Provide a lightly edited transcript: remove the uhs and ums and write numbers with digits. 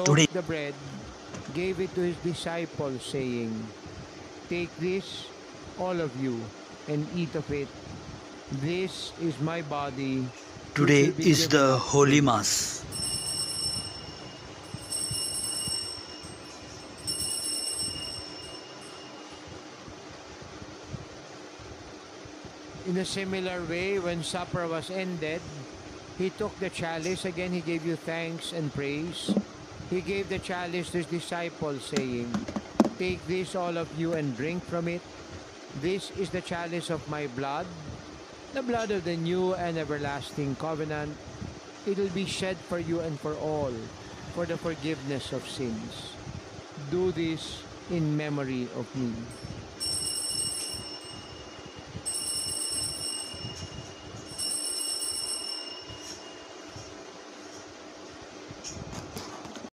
today. broke the bread, gave it to his disciples, saying, "Take this, all of you, and eat of it. This is my body, which Today will be is given the up for Holy you." Mass. In a similar way, when supper was ended, he took the chalice. Again, he gave you thanks and praise. He gave the chalice to his disciples, saying, "Take this, all of you, and drink from it. This is the chalice of my blood, the blood of the new and everlasting covenant. It will be shed for you and for all, for the forgiveness of sins. Do this in memory of me."